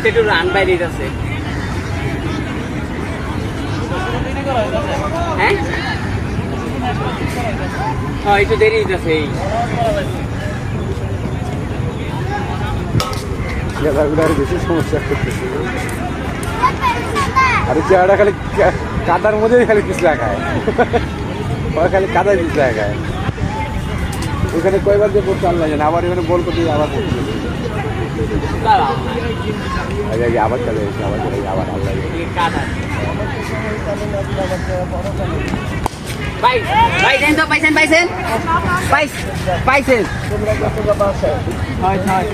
একটু রান বাইরে আছে হ্যাঁ হ্যাঁ একটু দেরি হইতেছে এই বেশি সমস্যা করতেছে আর চেহারাটা খালি কাদার মধ্যেই খালি পিছলা খায় খালি কাদায় পিছলা খায় ওখানে কয়বার যে পড়তে আল্লাহ জানে আবার এখানে বল করতে আবার পড়তে আগে আবার চলে এসে আবার চলে আবার আল্লাহ পাইছেন তো পাইছেন পাইছেন পাইছেন হয় হয়